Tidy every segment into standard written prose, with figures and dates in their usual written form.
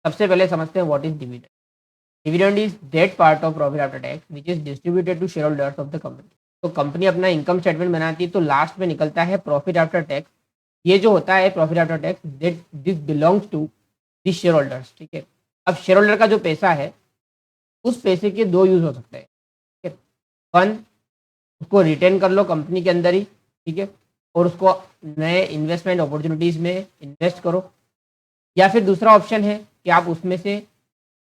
सबसे पहले समझते हैं what is dividend. Dividend is that part of profit after tax which is distributed to share holders of the company. तो company अपना income statement बनाती है तो लास्ट में निकलता है प्रॉफिट आफ्टर टैक्स। ये जो होता है profit after tax this belongs to this share holders. ठीक है, अब शेयर होल्डर का जो पैसा है उस पैसे के दो यूज हो सकते हैं। ठीक है, वन, उसको रिटेन कर लो कंपनी के अंदर ही। ठीक है, और उसको नए इन्वेस्टमेंट अपॉर्चुनिटीज में इन्वेस्ट करो, या फिर दूसरा ऑप्शन है कि आप उसमें से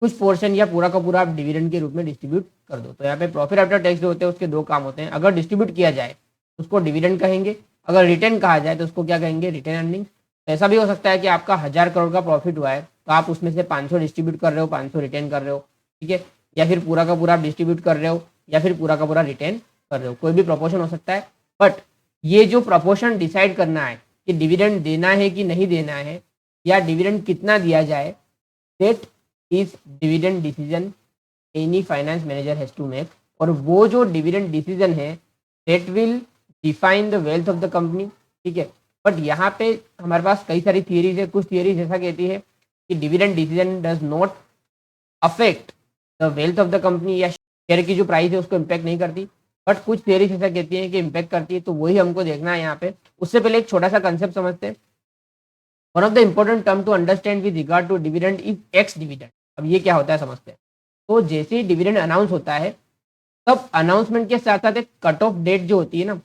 कुछ पोर्शन या पूरा का पूरा आप डिविडेंड के रूप में डिस्ट्रीब्यूट कर दो। तो यहाँ पे प्रॉफिट आफ्टर टैक्स जो होते हैं उसके दो काम होते हैं। अगर डिस्ट्रीब्यूट किया जाए उसको डिविडेंड कहेंगे, अगर रिटेन कहा जाए तो उसको क्या कहेंगे, रिटेन अर्निंग्स। ऐसा भी हो सकता है कि आपका 1000 करोड़ का प्रॉफिट हुआ है तो आप उसमें से 500 डिस्ट्रीब्यूट कर रहे हो, 500 रिटेन कर रहे हो। ठीक है, या फिर पूरा का पूरा आप डिस्ट्रीब्यूट कर रहे हो या फिर पूरा का पूरा रिटेन कर रहे हो, कोई भी प्रोपोर्शन हो सकता है। बट ये जो प्रोपोर्शन डिसाइड करना है कि डिविडेंड देना है कि नहीं देना है या डिविडेंड कितना दिया जाए, that is dividend decision any finance manager has to make. और वो जो डिविडेंड डिसीजन है that will define the wealth of the company. ठीक है, बट यहाँ पे हमारे पास कई सारी थियरीज है। कुछ थियरीज ऐसा कहती है कि dividend decision does not affect the wealth of the company, या शेयर की जो प्राइस है उसको इम्पैक्ट नहीं करती। बट कुछ थियरीज ऐसा कहती है कि इम्पैक्ट करती है, तो वही हमको देखना है यहाँ पे। उससे पहले एक छोटा सा कंसेप्ट समझते हैं। One of the important term to understand with regard to dividend is ex dividend. अब ये क्या होता है समझते हैं। तो जैसे ही डिविडेंड अनाउंस होता है तब अनाउंसमेंट के साथ साथ एक कट ऑफ डेट जो होती है ना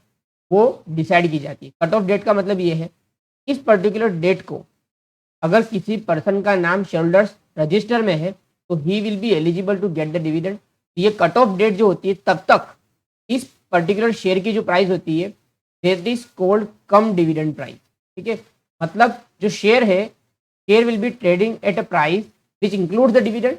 वो डिसाइड की जाती है। कट ऑफ डेट का मतलब ये है, इस पर्टिकुलर डेट को अगर किसी पर्सन का नाम शेयर होल्डर्स रजिस्टर में है तो he will be eligible to get the dividend. ये कट ऑफ डेट जो होती है तब तक इस पर्टिकुलर शेयर की जो प्राइस होती है that is called come dividend price. ठीक है, मतलब जो शेयर है, share will be trading at a price which includes the dividend.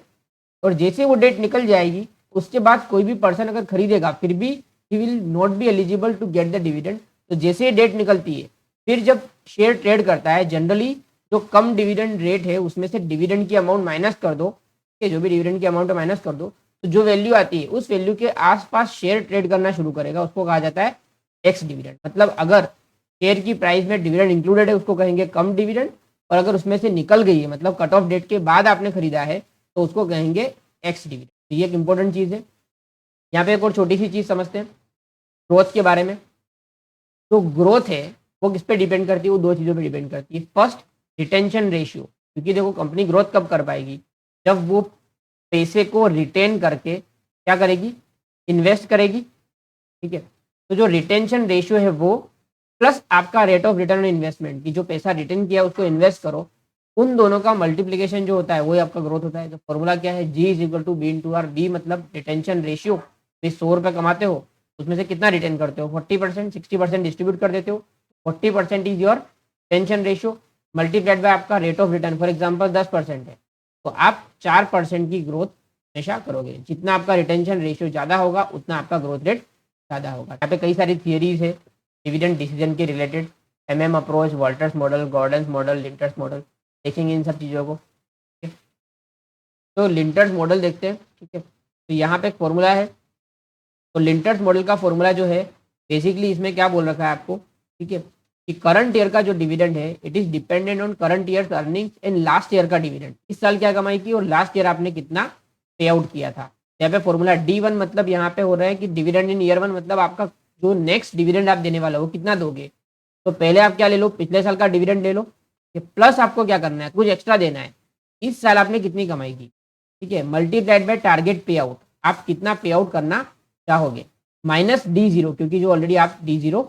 और जैसे वो डेट निकल जाएगी उसके बाद कोई भी पर्सन अगर खरीदेगा फिर भी he will not be eligible to get the dividend. तो जैसे डेट निकलती है फिर जब शेयर ट्रेड करता है जनरली जो कम डिविडेंड रेट है उसमें से डिविडेंड की अमाउंट माइनस कर दो, कि जो भी डिविडेंड की अमाउंट माइनस कर दो, तो जो वैल्यू आती है उस वैल्यू के आसपास शेयर ट्रेड करना शुरू करेगा, उसको कहा जाता है एक्स डिविडेंड। मतलब अगर शेयर की प्राइस में डिविडेंड इंक्लूडेड है उसको कहेंगे कम डिविडेंड, और अगर उसमें से निकल गई है मतलब कट ऑफ डेट के बाद आपने खरीदा है तो उसको कहेंगे एक्स डिविडेंड। तो ये एक इंपॉर्टेंट चीज़ है। यहाँ पे एक और छोटी सी चीज़ समझते हैं ग्रोथ के बारे में। तो ग्रोथ है वो किस पे डिपेंड करती है, वो दो चीज़ों पे डिपेंड करती है। फर्स्ट, रिटेंशन रेशियो, क्योंकि देखो कंपनी ग्रोथ कब कर पाएगी, जब वो पैसे को रिटेन करके क्या करेगी, इन्वेस्ट करेगी। ठीक है, तो जो रिटेंशन रेशियो है वो प्लस आपका rate of return on investment, की जो पैसा रिटेन किया उसको इन्वेस्ट करो, उन दोनों का मल्टीप्लीकेशन जो होता है वही आपका ग्रोथ होता है। तो फॉर्मूला क्या है, G is equal to B into R. B मतलब रिटेंशन रेशियो, 100 रुपये कमाते हो उसमें से कितना रिटेन करते हो, 40%, 60% डिस्ट्रीब्यूट कर देते हो, 40% is your tension ratio multiplied by आपका rate of return. For example 10% है तो आप 4% की ग्रोथ हमेशा करोगे। जितना आपका रिटेंशन रेशियो ज़्यादा होगा उतना आपका ग्रोथ रेट ज़्यादा होगा। यहाँ पे कई सारी थियरीज है डिविडेंड डिसीजन के related, MM approach, Walter's model, Gordon's model, Lintner's model, देखेंगे इन सब चीज़ों को। ठीक है, तो लिंटर्स मॉडल देखते हैं। ठीक है, तो यहाँ पे एक फॉर्मूला है। तो लिंटर्स मॉडल का फॉर्मूला जो है बेसिकली इसमें क्या बोल रखा है आपको, ठीक है, कि करंट ईयर का जो डिविडेंड है it is dependent on current year earnings and last year का डिविडेंड। इस साल क्या कमाई की और लास्ट ईयर आपने कितना पे आउट किया था। यहाँ पे फॉर्मूला D1 मतलब यहाँ पे हो रहा है कि डिविडेंड इन ईयर 1 मतलब आपका जो नेक्स्ट डिविडेंड आप देने वाला हो वो कितना दोगे। तो पहले आप क्या ले लो, पिछले साल का डिविडेंड ले लो, प्लस आपको क्या करना है, कुछ एक्स्ट्रा देना है, इस साल आपने कितनी कमाई की। ठीक है, मल्टीप्लाइड बाय टारगेट पे आउट, आप कितना पे आउट करना चाहोगे, माइनस D0 क्योंकि जो ऑलरेडी आप D0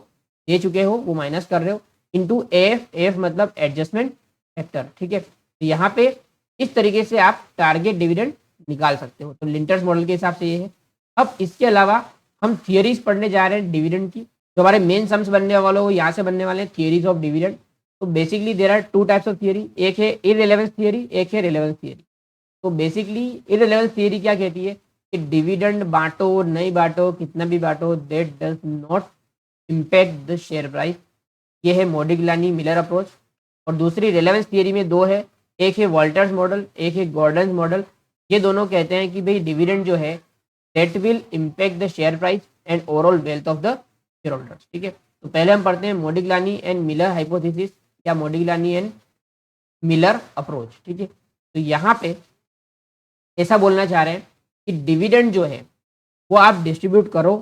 दे चुके हो वो माइनस कर रहे हो, इंटू एफ मतलब एडजस्टमेंट फैक्टर। ठीक है, तो यहाँ पे इस तरीके से आप टारगेट डिविडेंड निकाल सकते हो। तो लिंटर्स मॉडल के हिसाब से ये है। अब इसके अलावा हम थियरीज पढ़ने जा रहे हैं डिविडेंड की। जो हमारे मेन सम्स बनने वाले हो यहाँ से बनने वाले हैं थियरीज ऑफ डिविडेंड। तो basically there are two types of theory, एक है इररिलेवेंस थियरी, एक है रिलेवेंस थियरी। तो बेसिकली इररिलेवेंस थियरी क्या कहती है कि डिविडेंड बांटो नहीं बांटो कितना भी बांटो that does not impact the share price. ये है मोडिग्लानी मिलर अप्रोच। और दूसरी रिलेवेंस थियरी में दो है, एक है वॉल्टर्स मॉडल, एक है गॉर्डन्स मॉडल। ये दोनों कहते हैं कि भाई डिविडेंड जो है that will impact the share price and overall wealth of the share holders. ठीक है, तो पहले हम पढ़ते हैं मोडिग्लानी एंड मिलर हाइपोथेसिस या मोडिग्लानी एंड मिलर अप्रोच। ठीक है, तो यहाँ पे ऐसा बोलना चाह रहे हैं कि डिविडेंड जो है वो आप डिस्ट्रीब्यूट करो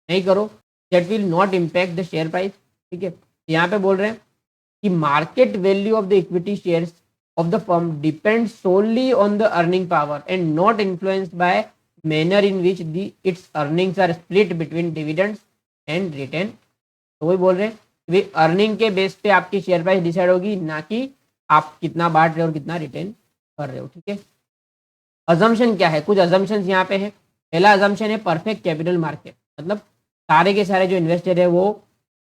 नहीं करो, that will not impact the share price. ठीक है, यहाँ पे बोल रहे हैं कि market value of the equity shares of the firm depend solely on the earning power and not influenced by manner in which the its earnings are split between dividends and retain. तो वही बोल रहे हैं कि भाई earning के base पे आपकी शेयर प्राइस डिसाइड होगी, ना कि आप कितना बांट रहे हो और कितना रिटेन कर रहे हो। ठीक है, अजम्पशन क्या है, कुछ अजम्पशंस यहाँ पे है। पहला अजम्पशन है परफेक्ट कैपिटल मार्केट, मतलब सारे के सारे जो इन्वेस्टर है वो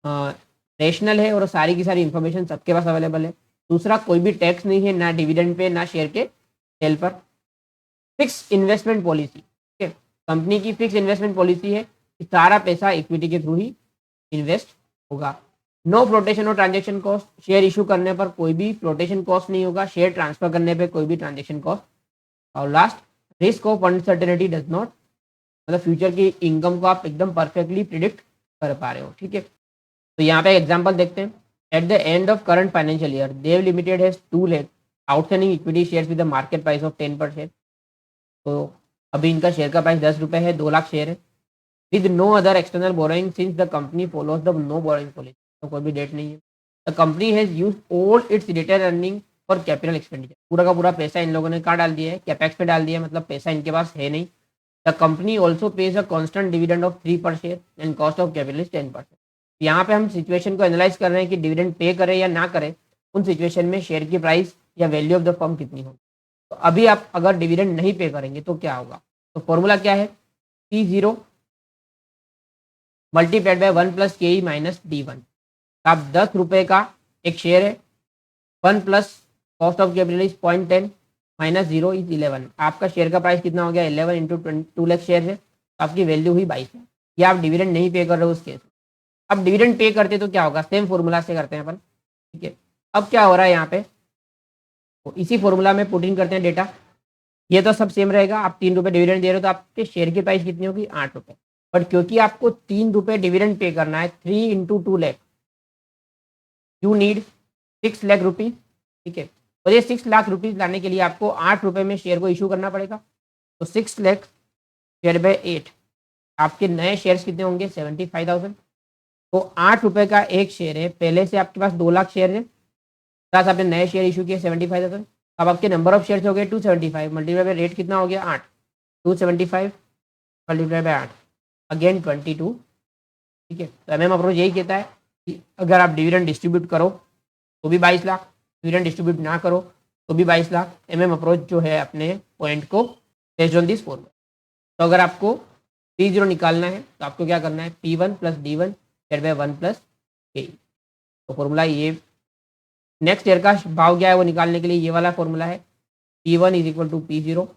रेशनल है और सारी की सारी इन्फॉर्मेशन सबके पास अवेलेबल है। दूसरा, कोई भी टैक्स नहीं है, ना डिविडेंड पे ना शेयर के सेल पर। फिक्स इन्वेस्टमेंट पॉलिसी, ठीक है, कंपनी की फिक्स इन्वेस्टमेंट पॉलिसी है कि सारा पैसा इक्विटी के थ्रू ही इन्वेस्ट होगा। नो फ्लोटेशन और ट्रांजेक्शन कॉस्ट, शेयर इशू करने पर कोई भी फ्लोटेशन कॉस्ट नहीं होगा, शेयर ट्रांसफर करने पर कोई भी ट्रांजेक्शन कॉस्ट। और last, risk of uncertainty does not, मतलब फ्यूचर की इनकम को आप एकदम परफेक्टली प्रिडिक्ट कर पा रहे हो। ठीक है, तो यहाँ पे एग्जांपल देखते हैं। At the end of current financial year Dev limited has 2 lakh outstanding equity shares with the market price of 10 per share. तो अभी इनका शेयर का प्राइस 10 रुपये है, 2 लाख शेयर है। With no other external borrowing since the company follows the no borrowing policy, तो कोई भी डेट नहीं है। The company has use all its retain earning for capital expenditure, पूरा का पूरा पैसा इन लोगों ने कहाँ डाल दिया है, कैपेक्स पे डाल दिया है, मतलब पैसा इनके पास है नहीं। The company also page a constant dividend of 3 पर share and cost of capital is 10%। यहाँ पे हम सिचुएशन को एनालाइज कर रहे हैं कि डिविडेंड पे करे या ना करे, उन सिचुएशन में शेयर की प्राइस या वैल्यू ऑफ द फर्म कितनी होगी। तो अभी आप अगर डिविडेंड नहीं पे करेंगे तो क्या होगा, तो फॉर्मूला क्या है, P0 मल्टीप्लाइड बाय 1 प्लस के ई माइनस D1। आप 10 रुपये का एक शेयर है, 1 plus cost of capital is 0.10 minus 0 is 11। आपका शेयर का प्राइस कितना हो गया, 11 इंटू 2 लाख शेयर है, तो आपकी वैल्यू हुई 22 लाख। या आप डिविडेंड नहीं पे कर रहे हो उस केस में। अब डिविडेंड पे करते तो क्या होगा, सेम फॉर्मूला से करते हैं अपन। ठीक है, अब क्या हो रहा है यहाँ पे, तो इसी फॉर्मूला में पुट इन करते हैं डेटा। ये तो सब सेम रहेगा, आप 3 रुपये डिविडेंड दे रहे हो तो आपके शेयर की प्राइस कितनी होगी, 8 रुपये। बट क्योंकि आपको 3 रुपये डिविडेंड पे करना है, 3 into 2 lakh, you need 6 lakh rupees. ठीक है, और ये 6 लाख रुपीज लाने के लिए आपको 8 रुपये में शेयर को इशू करना पड़ेगा। तो 6 लाख शेयर बाय 8, आपके नए शेयर्स कितने होंगे, 75,000। तो 8 रुपये का एक शेयर है, पहले से आपके पास 2 लाख शेयर है, प्लस आपने नए शेयर इशू किए 75,000। अब आपके नंबर ऑफ शेयर हो गए 275, मल्टीप्लाई बाय रेट कितना हो गया 8, 275 मल्टीप्लाई बाय 8 अगेन 22। ठीक है, तो एमएम अप्रोच यही कहता है कि अगर आप डिविडेंड डिस्ट्रीब्यूट करो तो भी 22 लाख, डिविडेंड डिस्ट्रीब्यूट ना करो तो भी 22 लाख। एमएम अप्रोच जो है अपने पॉइंट को बेस्ड ऑन दिस फॉर्मूला। तो अगर आपको P0 निकालना है तो आपको क्या करना है, P1 plus D1 divide by 1 plus के। तो फॉर्मूला ये, नेक्स्ट ईयर का भाव क्या है वो निकालने के लिए ये वाला फॉर्मूला है, P1 is equal to P0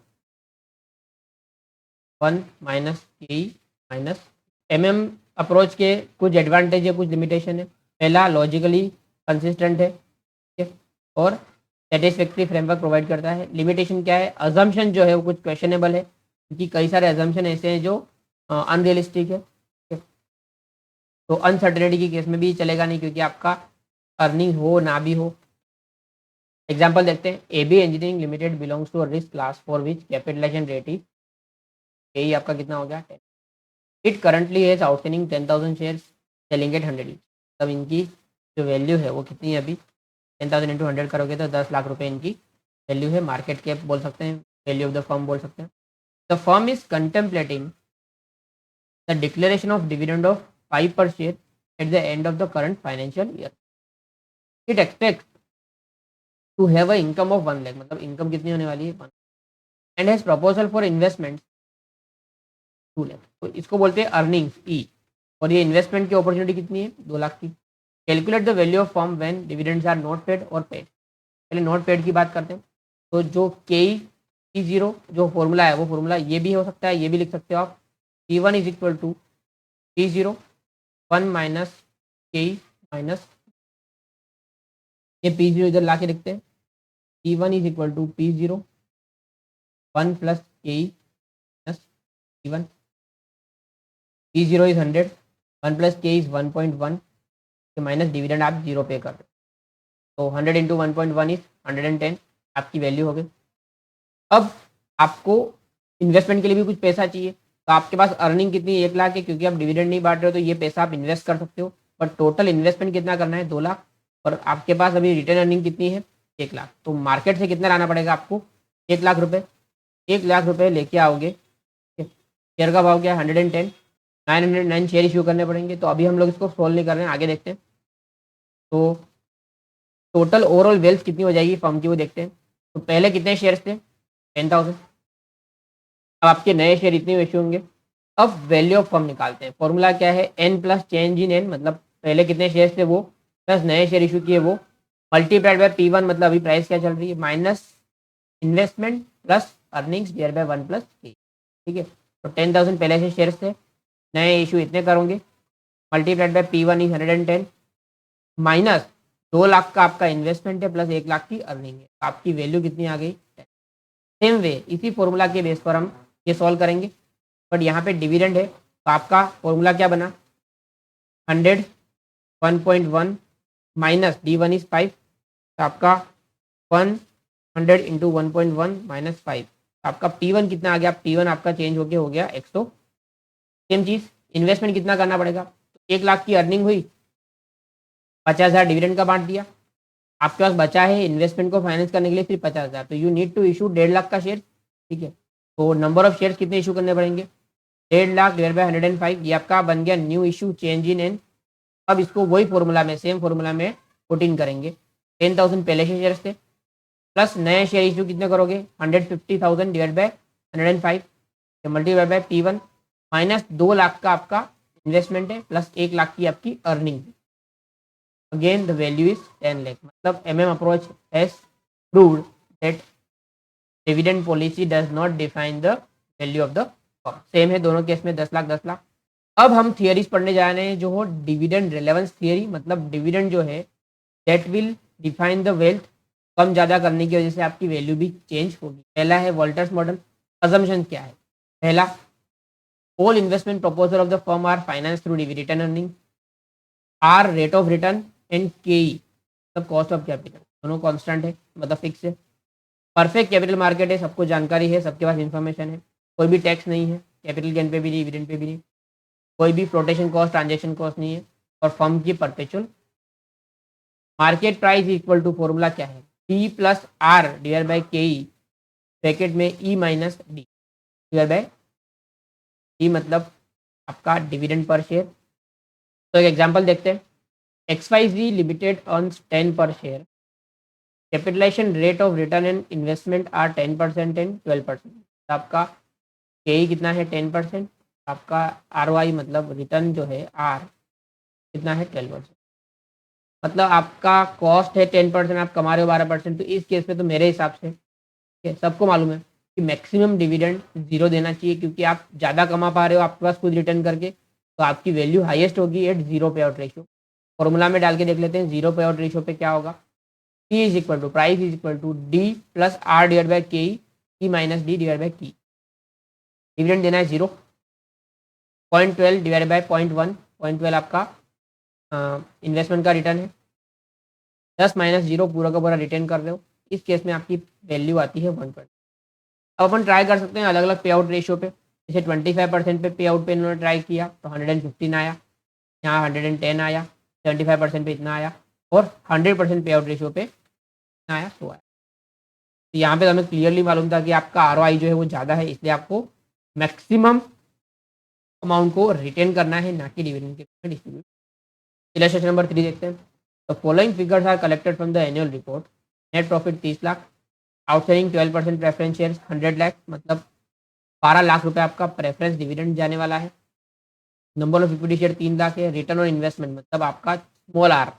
1 minus K minus. MM approach के कुछ एडवांटेज है, कुछ लिमिटेशन है। पहला, लॉजिकली कंसिस्टेंट है, ठीक है, और सेटिस्फैक्ट्री फ्रेमवर्क प्रोवाइड करता है। लिमिटेशन क्या है, अजम्पशन जो है वो कुछ क्वेश्चनेबल है, क्योंकि कई सारे अजम्पशन ऐसे हैं जो अनरियलिस्टिक है। ठीक है, तो अनसर्टेनिटी के केस में भी चलेगा नहीं, क्योंकि आपका अर्निंग हो ना भी हो। एग्जाम्पल देखते हैं, AB engineering limited belongs to risk class for which capitalization rate is, यही आपका कितना हो गया 10। It currently has outstanding 10,000 shares selling at 100 each. तब इनकी जो वैल्यू है वो कितनी है, अभी 10,000 इंटू 100 करोगे तो 10 लाख रुपए इनकी वैल्यू है। मार्केट कैप बोल सकते हैं, वैल्यू ऑफ द फर्म बोल सकते हैं। The firm is contemplating the declaration of dividend of 5 per share at the end of the current financial year. It expect to have a income of 1 lakh, मतलब income कितनी होने वाली है 1, and has proposal for investment 2 lakh. तो इसको बोलते हैं earnings ई, और ये इन्वेस्टमेंट की अपॉर्चुनिटी कितनी है, 2 लाख की। Calculate the value of firm when dividends are not paid और पेड। पहले नॉट पेड की बात करते हैं। तो जो P0 जो फॉर्मूला है वो फॉर्मूला ये भी हो सकता है, ये भी लिख सकते हो आप। P1 is equal to P0 1 minus K minus, ये P0 इधर ला के लिखते हैं। P1 is equal to P0 1 plus K minus P1। P0 is 100, 1 plus K is 1.1 minus dividend आप 0 पे कर रहे हो। तो 100 इंटू 1.1 इज 110 आपकी वैल्यू हो गई। अब आपको इन्वेस्टमेंट के लिए भी कुछ पैसा चाहिए, तो आपके पास अर्निंग कितनी है, 1 लाख है, क्योंकि आप डिविडेंड नहीं बांट रहे हो तो ये पैसा आप इन्वेस्ट कर सकते हो। पर टोटल इन्वेस्टमेंट कितना करना है, 2 लाख, और आपके पास अभी रिटर्न अर्निंग कितनी है, 1 लाख। तो मार्केट से कितना लाना पड़ेगा आपको, 1 लाख रुपये। 1 लाख रुपये लेके आओगे, शेयर का भाव क्या है, 110, 909 शेयर इशू करने पड़ेंगे। तो अभी हम लोग इसको सोल्व नहीं कर रहे हैं, आगे देखते हैं। तो टोटल ओवरऑल वेल्थ कितनी हो जाएगी फर्म की, वो देखते हैं। तो पहले कितने शेयर्स थे, 10,000। अब आपके नए शेयर इतने इशू होंगे। अब वैल्यू ऑफ फर्म निकालते हैं। फॉर्मूला क्या है, N plus change in N, मतलब पहले कितने शेयर थे वो, प्लस नए शेयर इशू किए वो, मल्टीप्लाइड बाय P1, मतलब अभी प्राइस क्या चल रही है, minus investment plus earnings divide by 1 plus K। ठीक है, तो 10,000 पहले से शेयर्स थे, नए इशू इतने करोगे, multiplied by P1 is 110, minus 2 lakh का आपका इन्वेस्टमेंट है, प्लस 1 लाख की अर्निंग है। आपकी वैल्यू कितनी आ गई, 10। सेम वे इसी फॉर्मूला के बेस पर हम ये सॉल्व करेंगे, बट यहाँ पे डिविडेंड है, तो आपका फॉर्मूला क्या बना, 100 1.1 माइनस D1 इज 5, तो आपका 100 इंटू 1.1 माइनस 5, आपका P1 कितना आ गया, P1 आपका चेंज होके हो गया 100। सेम चीज़ इन्वेस्टमेंट कितना करना पड़ेगा, तो 1 लाख की अर्निंग हुई, 50,000 डिविडेंड का बांट दिया, आपके पास बचा है इन्वेस्टमेंट को फाइनेंस करने के लिए सिर्फ 50,000, तो you need to issue 1.5 lakh का शेयर। ठीक है, तो नंबर ऑफ शेयर कितने इशू करने पड़ेंगे, 1.5 लाख डिवाइड बाय 105, ये आपका बन गया new issue change in N. अब इसको वही फॉर्मूला में, सेम फॉर्मूला में पुट इन करेंगे। 10,000 पहले से शेयर्स थे, प्लस नए शेयर इशू कितने करोगे, 150,000 divide by 105, multiply by P1, minus 2 lakh का आपका इन्वेस्टमेंट है, प्लस 1 लाख की आपकी अर्निंग है। Again the value is 10 lakh, मतलब approach has proved that dividend policy does not define the value of the firm. Same है दोनों केस में, 10 लाख 10 लाख। अब हम थियरीज पढ़ने जा रहे हैं जो हो डिविडेंड रिलेवेंस थियरी, मतलब डिविडेंड जो है that will define the wealth, कम ज़्यादा करने की वजह से आपकी वैल्यू भी चेंज होगी। पहला है वॉल्टर्स मॉडल। अजम्पशन क्या है, पहला, all investment proposal of the firm are finance through return earning, R rate of return and KE, मतलब कॉस्ट ऑफ कैपिटल, दोनों कांस्टेंट है, मतलब फिक्स है। परफेक्ट कैपिटल मार्केट है, सबको जानकारी है, सबके पास इन्फॉर्मेशन है, कोई भी टैक्स नहीं है, कैपिटल गेन पे भी नहीं, डिविडेंड पे भी नहीं, कोई भी फ्लोटेशन कॉस्ट, ट्रांजेक्शन कॉस्ट नहीं है, और फर्म की perpetual. Market price equal to, formula क्या है, P plus R divide by KE, bracket में E minus D divide by D, मतलब आपका डिविडेंड पर शेयर। तो एक एग्जांपल देखते हैं, XYZ limited earns 10 per share, capitalization rate of return and investment are 10% and 12%। आपका KE कितना है, 10%, आपका ROI मतलब रिटर्न जो है R कितना है, 12%। मतलब आपका कॉस्ट है 10%, आप कमा रहे हो 12%, तो इस केस में तो मेरे हिसाब से, ठीक है, सबको मालूम है कि मैक्सिमम डिविडेंड 0 देना चाहिए, क्योंकि आप ज़्यादा कमा पा रहे हो आपके पास खुद रिटर्न करके, तो आपकी वैल्यू हाईएस्ट होगी एट 0 पे आउट रेशियो। फॉर्मूला में डाल के देख लेते हैं, 0 पे आउट रेशियो पे क्या होगा, P is equal to price is equal to D plus R divide by KE, E minus D divide by की। डिविडेंड देना है 0, 0.12 डिवाइड बाई 0.1, 0.12 आपका इन्वेस्टमेंट का रिटर्न है, 10 माइनस 0 पूरा का पूरा रिटर्न कर रहे हो, इस केस में आपकी वैल्यू आती है 120। अब अपन ट्राई कर सकते हैं अलग अलग पे आउट रेशियो पे, जैसे 25% पे पे आउट पे इन्होंने ट्राई किया तो 115 आया, यहाँ 110 आया, 75% पे इतना आया, और 100% पे आउट रेशियो पे इतना आया, 100 आया। तो यहाँ पे हमें क्लियरली मालूम था कि आपका ROI जो है वो ज़्यादा है, इसलिए आपको मैक्सिमम अमाउंट को रिटेन करना है, ना कि डिविडेंड के रूप में डिस्ट्रीब्यूट। इलस्ट्रेशन नंबर 3 देखते हैं। The following figures are collected from the annual report. Net profit 30 lakh, outstanding 12% preference share 100 lakh, मतलब 12 लाख रुपए आपका प्रेफरेंस डिविडेंड जाने वाला है। Number of equity share 3 lakh है। रिटर्न ऑन इन्वेस्टमेंट मतलब आपका स्मॉल आर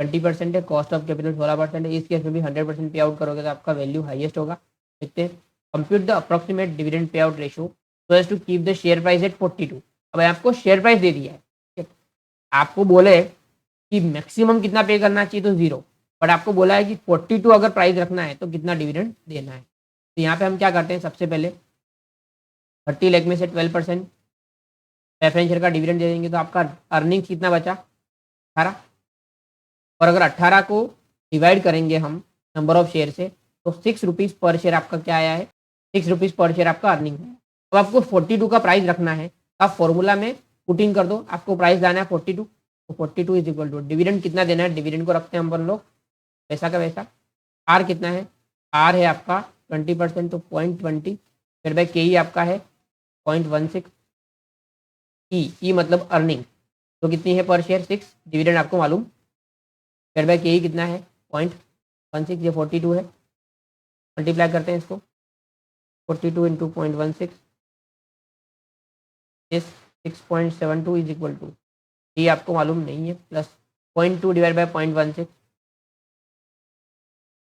20% है, कॉस्ट ऑफ कैपिटल 16% है। इस केस में भी 100% पे आउट करोगे तो आपका वैल्यू हाईएस्ट होगा। देखते हैं, compute the approximate dividend pay out ratio so as to keep the share price at 42। अब आपको शेयर प्राइस दे दिया है, ठीक है, आपको बोले कि मैक्सिमम कितना पे करना चाहिए तो 0, बट आपको बोला है कि 42 अगर प्राइस रखना है तो कितना डिविडेंड देना है। तो यहाँ पे हम क्या करते हैं, सबसे पहले 30 लाख में से 12% प्रेफरेंस शेयर का डिविडेंड दे देंगे तो आपका अर्निंग कितना बचा, 18। और अगर 18 को डिवाइड करेंगे हम नंबर ऑफ शेयर से तो 6 रुपीज़ पर शेयर आपका क्या आया है, 6 रुपीज़ पर शेयर आपका अर्निंग है। अब आपको 42 का प्राइस रखना है, आप फॉर्मूला में पुट इन कर दो, आपको प्राइस लाना है 42, तो 42 इज इक्वल टू डिविडेंड कितना देना है, डिविडेंड को रखते हैं हम लोग वैसा का वैसा। आर कितना है, आर है आपका 20%, तो 0.20 फिर बाई के ही आपका है 0.16, ई मतलब अर्निंग, तो कितनी है पर शेयर 6, डिविडेंड आपको मालूम, फिर बाई के ही कितना है 0.16, ये 42 है, मल्टीप्लाई करते हैं इसको 42 इंटू 0.16 इस 6.72 इज इक्वल टू, ये आपको मालूम नहीं है, प्लस 0.2 डिवाइड बाई 0.16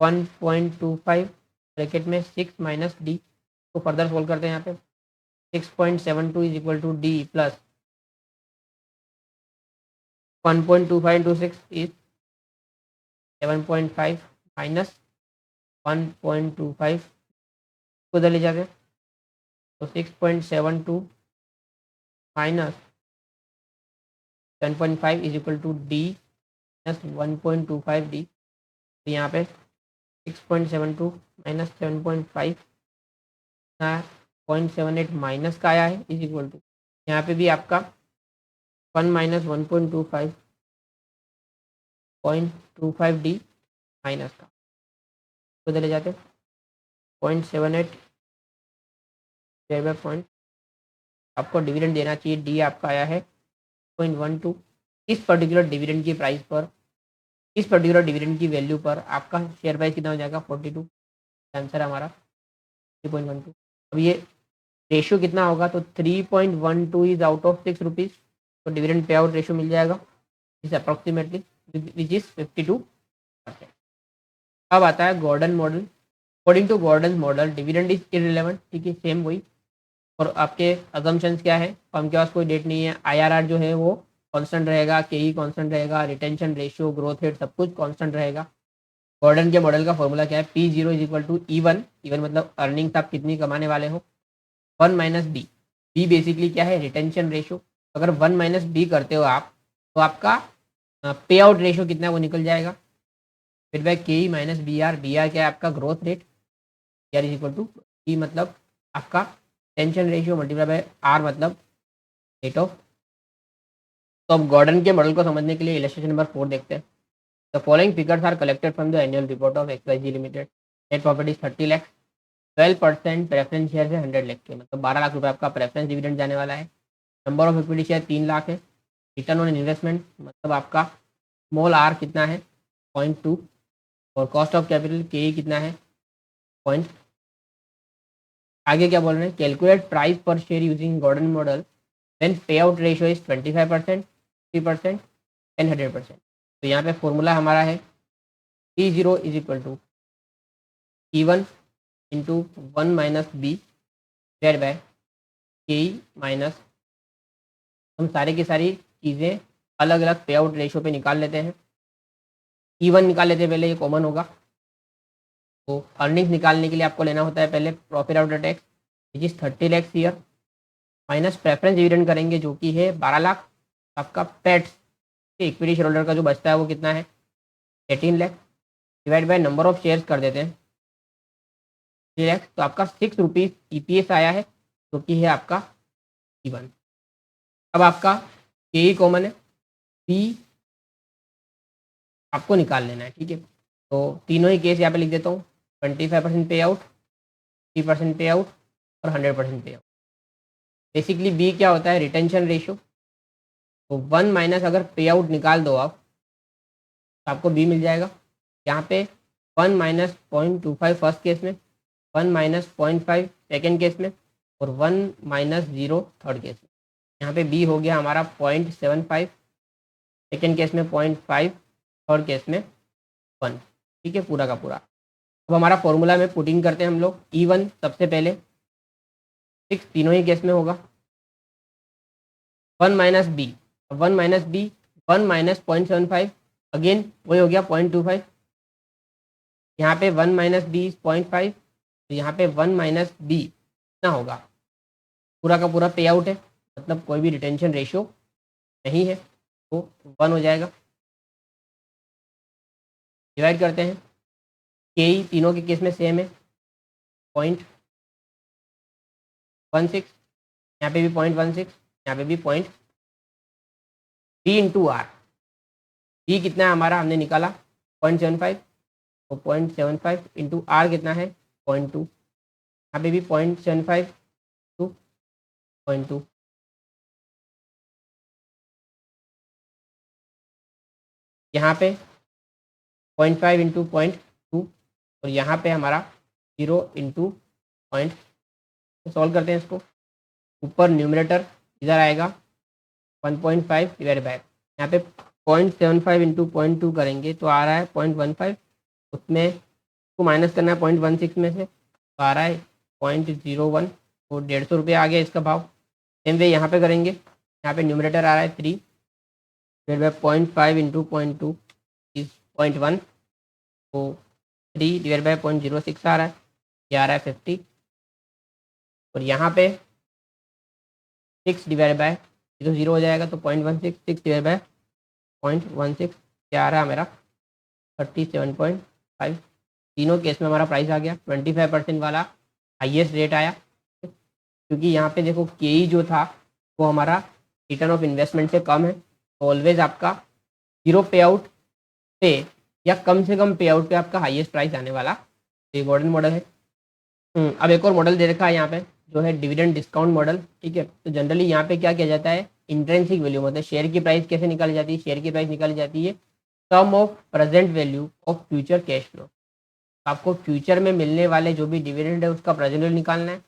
1.25 ब्रैकेट में 6 माइनस डी, तो फर्दर सोल्व करते हैं यहाँ पे 6.72 is equal to D plus 1.25 into 6 is 7.5 minus 1.25 को उधर ले जाते हैं, तो 6.72 minus 10.5 is equal to D minus 1.25 D, तो यहाँ पे 6.72 माइनस 7.5 0.78 माइनस का आया है इज इक्वल टू, यहाँ पे भी आपका 1 माइनस 1.25 डी माइनस का तो चले जाते 0.78 पॉइंट, आपको डिविडेंड देना चाहिए, डी आपका आया है 0.12। इस पर्टिकुलर डिविडेंड की प्राइस पर, इस पर्टिकुलर डिविडेंड की वैल्यू पर आपका शेयर प्राइस कितना हो जाएगा 42, आंसर हमारा 3.12। अब ये रेशियो कितना होगा, तो 3.12 इज आउट ऑफ 6 रुपीज़, तो डिविडेंड पे आउट रेशियो मिल जाएगा इज अप्रॉक्सीमेटली विच इज 52%। अब आता है Gordon model. According to Gordon model dividend is irrelevant, ठीक है सेम वही, और आपके अजम्पशंस क्या है, फर्म के पास कोई डेट नहीं है, आईआरआर जो है वो कांस्टेंट रहेगा, केई कांस्टेंट रहेगा, रिटेंशन रेशियो, ग्रोथ रेट सब कुछ कांस्टेंट रहेगा। गॉर्डन के मॉडल का फॉर्मूला क्या है, P0 is equal to E1, E1 मतलब अर्निंग्स आप कितनी कमाने वाले हो, 1 माइनस बी, बी बेसिकली क्या है रिटेंशन रेशियो, अगर 1 माइनस बी करते हो आप तो आपका पे आउट रेशियो कितना है वो निकल जाएगा, फिर by K E minus B R, B R क्या है आपका growth rate, R is equal to E मतलब आपका retention ratio multiply by R मतलब रेट ऑफ। तो अब गॉर्डन के मॉडल को समझने के लिए इलस्ट्रेशन नंबर 4 देखते हैं। The following figures are collected from the annual report of XYZ limited. Net profit is 30 lakh, 12% preference share है 100 लाख के, मतलब 12 लाख रुपए आपका प्रेफरेंस डिविडेंड जाने वाला है। Number of equity share 3 lakh है। रिटर्न ऑन इन्वेस्टमेंट मतलब आपका स्मॉल आर कितना है 0.2, और कॉस्ट ऑफ कैपिटल के कितना है पॉइंट। आगे क्या बोल रहे हैं, calculate price per share using Gordon model, then pay out ratio is 25%, 3% and 100%। तो यहाँ पे फॉर्मूला हमारा है P0 is equal to E1 into 1 minus B divide by K minus, हम सारी की सारी चीज़ें अलग अलग पे आउट रेशियो पे निकाल लेते हैं। E1 निकाल लेते हैं पहले, ये कॉमन होगा। तो अर्निंग्स निकालने के लिए आपको लेना होता है पहले profit after tax which is 30 lakh year, minus preference dividend करेंगे जो कि है 12 लाख, आपका पैट्स के इक्विटी शेयर होल्डर का जो बचता है वो कितना है 18 lakh, divide by number of shares कर देते हैं 3 लाख, तो आपका 6 रुपीज़ EPS आया है जो कि है आपका E1। अब आपका के कॉमन है, पी आपको निकाल लेना है, ठीक है। तो तीनों ही केस यहाँ पे लिख देता हूँ, 25% पे आउट, 3% पे आउट और 100% पे आउट। बेसिकली बी क्या होता है रिटेंशन रेशियो, तो 1 माइनस अगर पे आउट निकाल दो आप तो आपको बी मिल जाएगा। यहाँ पे 1 माइनस 0.25 फर्स्ट केस में, 1 माइनस 0.5 सेकेंड केस में, और 1 माइनस 0 थर्ड केस में। यहाँ पे बी हो गया हमारा 0.75, सेकेंड केस में 0.5, थर्ड केस में 1, ठीक है पूरा का पूरा। अब हमारा फॉर्मूला में पुटिंग करते हैं हम लोग, E1 सबसे पहले 6 तीनों ही केस में होगा, 1 minus B, 1 minus B 1 minus 0.75, again वही हो गया 0.25, यहाँ पे 1 माइनस बी 0.5, तो यहाँ पे 1 माइनस बी कितना होगा, पूरा का पूरा पे आउट है, मतलब कोई भी रिटेंशन रेशियो नहीं है, तो 1 हो जाएगा। डिवाइड करते हैं के ई तीनों के केस में सेम है 0.16, यहाँ पे भी 0.16, यहाँ पे भी 0.3 इंटू आर। डी कितना है हमारा हमने निकाला 0.75, तो 0.75 इंटू आर कितना है 0.2, यहाँ पे भी 0.75 टू 0.2, यहाँ पे 0.5 इंटू 0.2, और यहाँ पे हमारा 0 इंटू पॉइंट। सॉल्व करते हैं इसको। ऊपर न्यूमरेटर इधर आएगा 1.5 डिवाइड बाय, यहाँ पे 0.75 इंटू 0.2 करेंगे तो आ रहा है 0.15, उसमें इसको माइनस करना है 0.16 में से, तो आ रहा है 0.01, तो 150 रुपये आ गया इसका भाव। सेम वे यहाँ पे करेंगे, यहाँ पे न्यूमरेटर आ रहा है 3 डिवाइड बाय 0.5 इंटू 0.2 इज 0.1, तो 3 डिवाइड बाय 0.06 आ रहा है, ये आ रहा है 50, और यहाँ पे 6 डिवाइड बाय 0 हो जाएगा तो 0.16, 6 डिवाइड बाय 0.16 क्या आ रहा है मेरा 37.5। तीनों केस में हमारा प्राइस आ गया। 25% वाला हाईएस्ट रेट आया, क्योंकि यहाँ पे देखो के जो था वो हमारा रिटर्न ऑफ इन्वेस्टमेंट से कम है, तो ऑलवेज आपका जीरो पे आउट पे या कम से कम पे आउट पे आपका हाईएस्ट प्राइस आने वाला इम्पोर्टेंट मॉडल है। अब एक और मॉडल दे रखा है यहाँ पे जो है डिविडेंड डिस्काउंट मॉडल। ठीक है, तो जनरली यहाँ पे क्या किया जाता है, इंट्रेंसिक वैल्यू मतलब शेयर की प्राइस कैसे निकाली जाती है, शेयर की प्राइस निकाली जाती है sum of present value of future cash flow. आपको फ्यूचर में मिलने वाले जो भी डिविडेंड है उसका प्रेजेंट वैल्यू निकालना है,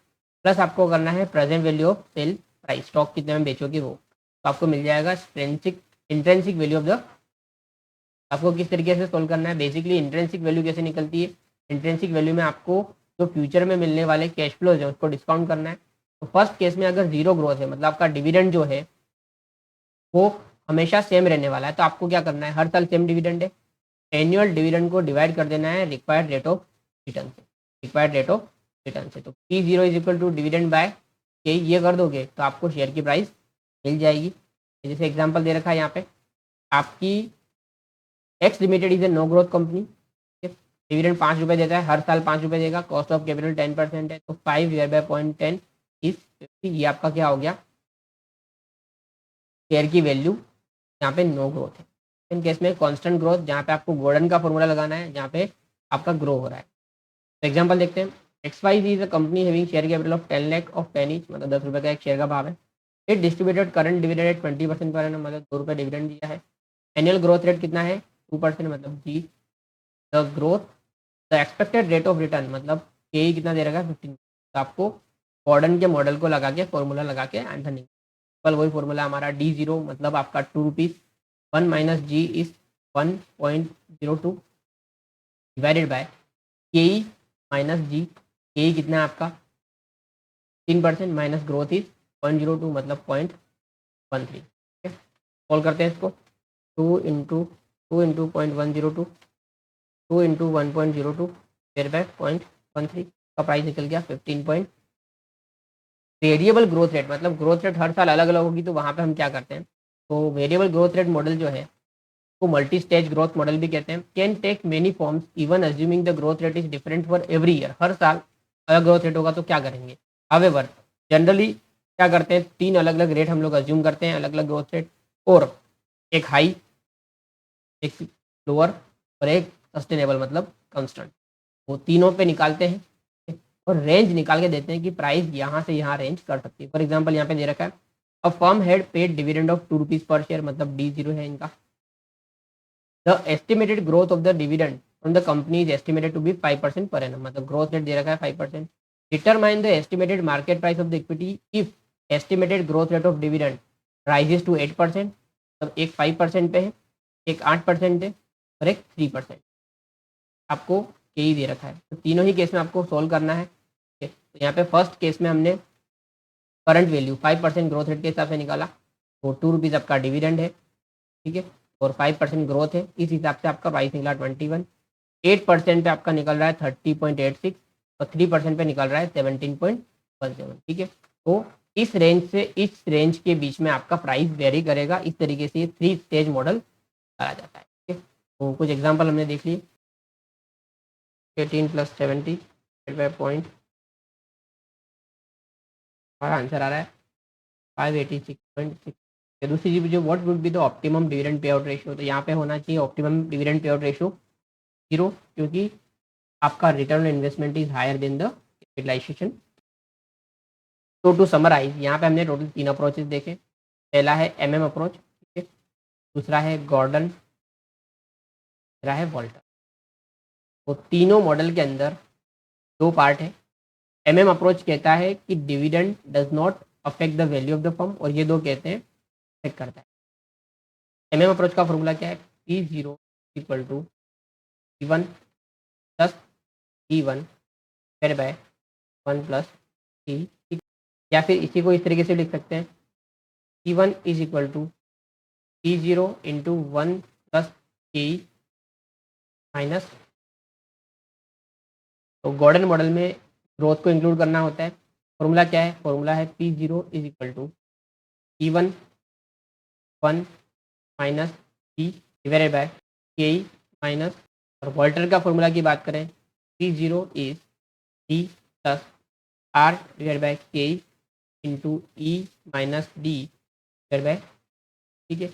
प्लस आपको करना है present value of sale price, stock कितने में बेचोगे वो, तो आपको मिल जाएगा इंट्रेंसिक वैल्यू ऑफ द। आपको किस तरीके से सोल्व करना है, बेसिकली इंट्रेंसिक वैल्यू कैसे निकलती है, इंट्रेंसिक वैल्यू में आपको जो फ्यूचर में मिलने वाले कैश फ्लोज है उसको डिस्काउंट करना है। तो फर्स्ट केस में अगर जीरो ग्रोथ है मतलब आपका डिविडेंड जो है वो हमेशा सेम रहने वाला है, तो आपको क्या करना है, हर साल सेम डिविडेंड है, एनुअल डिविडेंड को डिवाइड कर देना है रिक्वायर्ड रेट ऑफ रिटर्न से, रिक्वायर्ड रेट ऑफ रिटर्न से। तो P0 is equal to dividend by K, ये कर दोगे तो आपको शेयर की प्राइस मिल जाएगी। जैसे एग्जांपल दे रखा है यहाँ पे, आपकी X limited is a no growth company, dividend 5 रुपये देता है, हर साल 5 रुपये देगा, कॉस्ट ऑफ कैपिटल 10% है, तो 5 डिवाइड बाय 0.10 इज 50। ये आपका क्या हो गया, शेयर की वैल्यू यहाँ पे नो ग्रोथ है। इन केस में कांस्टेंट ग्रोथ, जहाँ पे आपको गोल्डन का फॉर्मूला लगाना है, जहाँ पे आपका ग्रो हो रहा है। तो एग्जांपल देखते हैं, XYZ is a company having share capital of 10 lakh of 10 each, मतलब 10 रुपये का एक शेयर का भाव है। It distributed current dividend at 20% per annum, मतलब 2 रुपये डिविडेंड दिया है। एनुअल ग्रोथ रेट कितना है 2%, मतलब G the growth the expected rate of return, मतलब के कितना दे रखा है 15। तो आपको गॉर्डन के मॉडल को लगा के फॉर्मूला लगा के आंसर निकल, कल वही फॉर्मूला हमारा D0 मतलब आपका 2 rupees, 1 minus G is 1.02 divided by K minus G, K कितना है आपका 3% माइनस ग्रोथ इज 0.02 मतलब 0.13। ठीक है, सॉल्व करते हैं इसको। 2 इंटू 0.102, 2 इंटू 1.02 डिवाइड बाय 0.13 का प्राइस निकल गया 15 वेरिएबल ग्रोथ रेट, मतलब ग्रोथ रेट हर साल अलग अलग होगी, तो वहाँ पे हम क्या करते हैं, तो वेरिएबल ग्रोथ रेट मॉडल जो है को मल्टी स्टेज ग्रोथ मॉडल भी कहते हैं। Can take many forms even assuming the growth rate is different for every year, हर साल अलग ग्रोथ रेट होगा तो क्या करेंगे। हावेवर जनरली क्या करते हैं, 3 अलग अलग रेट हम लोग अज्यूम करते हैं, अलग अलग ग्रोथ रेट, और एक हाई, एक लोअर और एक सस्टेनेबल मतलब कांस्टेंट, वो तीनों पे निकालते हैं और रेंज निकाल के देते हैं कि प्राइस यहाँ से यहाँ रेंज कर सकती है। फॉर एग्जांपल यहाँ पे दे रखा है a firm had paid dividend of 2 rupees per share, मतलब D0 है इनका। The estimated growth of the dividend from the company is estimated to be 5% per annum, मतलब ग्रोथ रेट दे रखा है 5%। Determine the estimated market price of the equity if estimated growth rate of dividend rises to 8%, मतलब एक 5% पे है, एक 8% है और एक 3%। आपको के ही दे रखा है, तो तीनों ही केस में आपको सोल्व करना है। ठीक है, तो यहाँ पे फर्स्ट केस में हमने करंट वैल्यू 5% ग्रोथ रेट के हिसाब से निकाला, तो 2 रुपीज़ आपका डिविडेंड है। ठीक है, और 5% ग्रोथ है, इस हिसाब से आपका प्राइस निकला 21। 8% पे आपका निकल रहा है 30.86 और 3% पे निकल रहा है 17.17। ठीक है, तो इस रेंज से इस रेंज के बीच में आपका प्राइस वेरी करेगा। इस तरीके से 3 स्टेज मॉडल करा जाता है। ठीक है, तो कुछ एग्जाम्पल हमने देख लिए। 18 + 70 बाय पॉइंट, हमारा आंसर आ रहा है 586.6। दूसरी चीज़ जो what would be the optimum dividend pay out ratio, तो यहाँ पे होना चाहिए optimum dividend pay out ratio 0, क्योंकि आपका return on investment is higher than the capitalization. तो टू समराइज, यहाँ पे हमने टोटल 3 अप्रोचेस देखे। पहला है MM अप्रोच, ठीक है, दूसरा है गॉर्डन, तीसरा है वॉल्टर। तो तीनों मॉडल के अंदर 2 पार्ट है। MM अप्रोच कहता है कि dividend does not affect the value of the firm, और ये 2 कहते हैं अफेक्ट करता है। MM अप्रोच का फॉर्मूला क्या है? P0 equal to P1 plus P1 divide by 1 plus P, ठीक, या फिर इसी को इस तरीके से लिख सकते हैं P1 is equal to P0 into 1 plus P minus. तो गॉर्डन मॉडल में ग्रोथ को इंक्लूड करना होता है। फॉर्मूला क्या है? फॉर्मूला है P0 is equal to P1 1 minus P divided by K minus, और वॉल्टर का फॉर्मूला की बात करें P0 is D plus R divide by K into E minus D divide by, ठीक है।